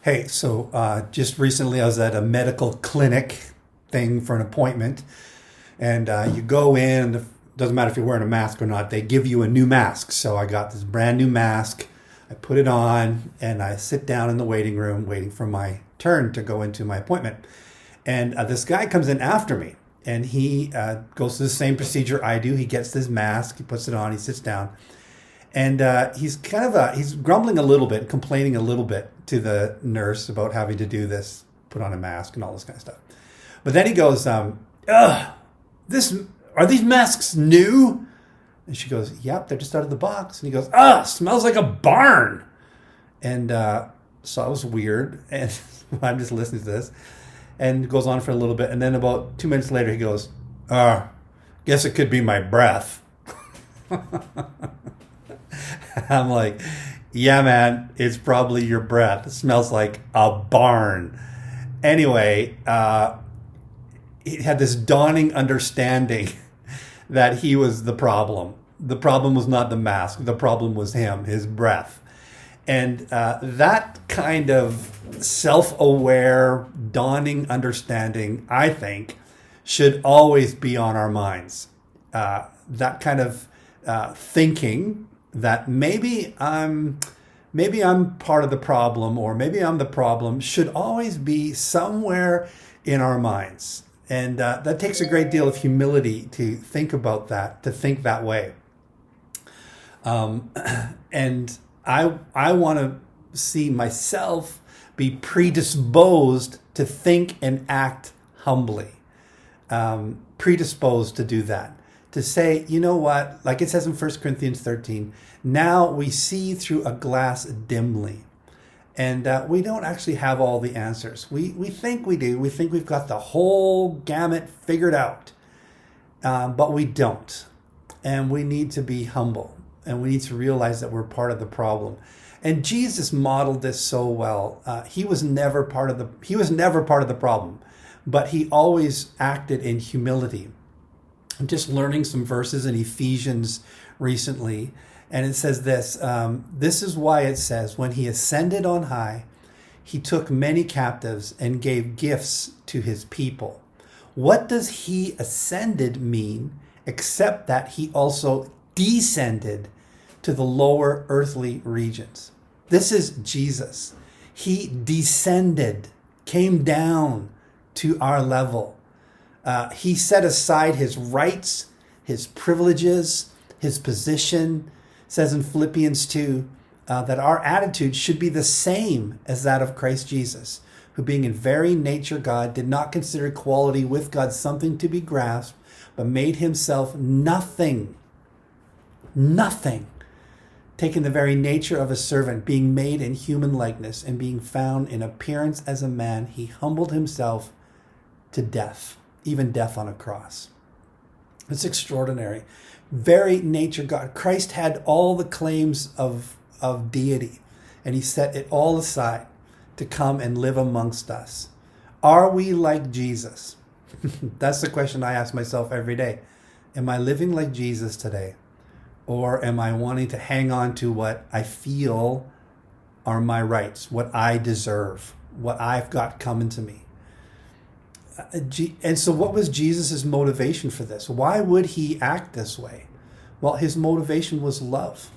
Hey, so just recently I was at a medical clinic thing for an appointment, and you go in. It doesn't matter if you're wearing a mask or not. They give you a new mask. So I got this brand new mask. I put it on, and I sit down in the waiting room, waiting for my turn to go into my appointment. And this guy comes in after me, and he goes through the same procedure I do. He gets this mask, he puts it on, he sits down. And he's grumbling a little bit, complaining a little bit to the nurse about having to do this, put on a mask and all this kind of stuff. But then he goes, ugh, are these masks new? And she goes, yep, they're just out of the box. And he goes, smells like a barn. And so it was weird. And I'm just listening to this. And it goes on for a little bit. And then about 2 minutes later, he goes, guess it could be my breath. I'm like, yeah, man, it's probably your breath. It smells like a barn. Anyway, he had this dawning understanding that he was the problem. The problem was not the mask. The problem was him, his breath. And that kind of self-aware, dawning understanding, I think, should always be on our minds. That kind of thinking that maybe I'm part of the problem, or maybe I'm the problem, should always be somewhere in our minds. And that takes a great deal of humility to think about that, to think that way. And I want to see myself be predisposed to think and act humbly, predisposed to do that. To say, you know what, like it says in 1 Corinthians 13, now we see through a glass dimly. And we don't actually have all the answers. We think we do. We think we've got the whole gamut figured out. But we don't. And we need to be humble. And we need to realize that we're part of the problem. And Jesus modeled this so well. He was never part of the problem, but he always acted in humility. I'm just learning some verses in Ephesians recently, and it says this. This is why it says, when he ascended on high, he took many captives and gave gifts to his people. What does he ascended mean, except that he also descended to the lower earthly regions? This is Jesus. He descended, came down to our level. He set aside his rights, his privileges, his position. It says in Philippians 2 that our attitude should be the same as that of Christ Jesus, who being in very nature God, did not consider equality with God something to be grasped, but made himself nothing, taking the very nature of a servant, being made in human likeness, and being found in appearance as a man, he humbled himself to death, even death on a cross. It's extraordinary. Very nature God. Christ had all the claims of deity, and he set it all aside to come and live amongst us. Are we like Jesus? That's the question I ask myself every day. Am I living like Jesus today? Or am I wanting to hang on to what I feel are my rights, what I deserve, what I've got coming to me? And so what was Jesus' motivation for this? Why would he act this way? Well, his motivation was love.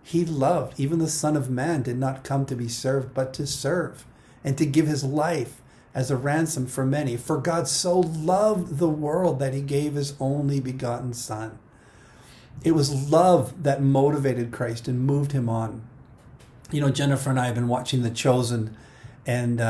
He loved. Even the Son of Man did not come to be served, but to serve, and to give his life as a ransom for many. For God so loved the world that he gave his only begotten Son. It was love that motivated Christ and moved him on. You know, Jennifer and I have been watching The Chosen, and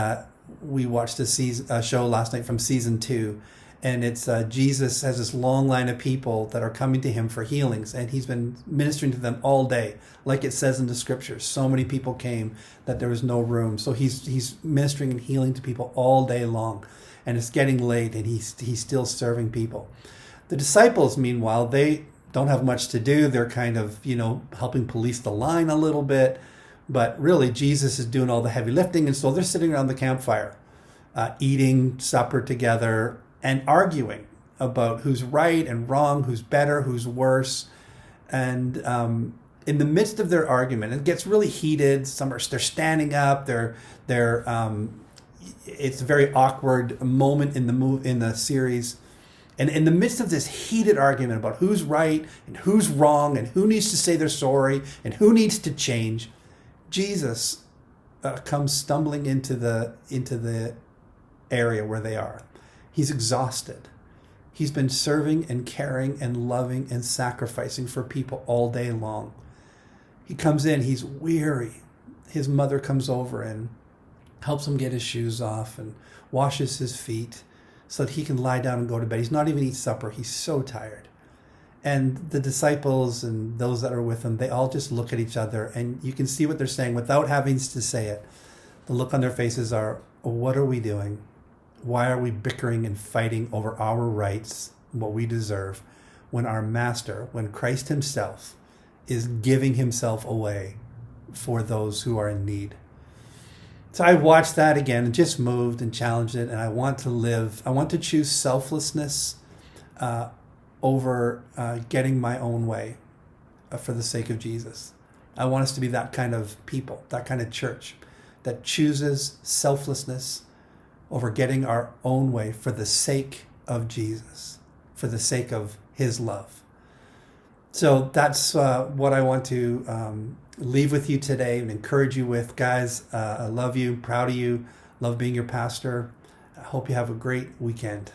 we watched a show last night from season 2, and it's Jesus has this long line of people that are coming to him for healings, and he's been ministering to them all day, like it says in the scriptures. So many people came that there was no room, so he's ministering and healing to people all day long, and it's getting late, and he's still serving people. The disciples, meanwhile, they don't have much to do. They're kind of, helping police the line a little bit. But really, Jesus is doing all the heavy lifting. And so they're sitting around the campfire, eating supper together and arguing about who's right and wrong, who's better, who's worse. And in the midst of their argument, it gets really heated. They're standing up. It's a very awkward moment in the series. And in the midst of this heated argument about who's right and who's wrong and who needs to say they're sorry and who needs to change, Jesus comes stumbling into the area where they are. He's exhausted. He's been serving and caring and loving and sacrificing for people all day long. He comes in, he's weary. His mother comes over and helps him get his shoes off and washes his feet so that he can lie down and go to bed. He's not even eat supper. He's so tired. And the disciples and those that are with him, they all just look at each other, and you can see what they're saying without having to say it. The look on their faces are, what are we doing? Why are we bickering and fighting over our rights, what we deserve, when our master, when Christ himself is giving himself away for those who are in need? So I watched that again and just moved and challenged it. And I want to choose selflessness over getting my own way for the sake of Jesus. I want us to be that kind of people, that kind of church that chooses selflessness over getting our own way for the sake of Jesus, for the sake of his love. So that's what I want to leave with you today and encourage you with. Guys, I love you, proud of you, love being your pastor. I hope you have a great weekend.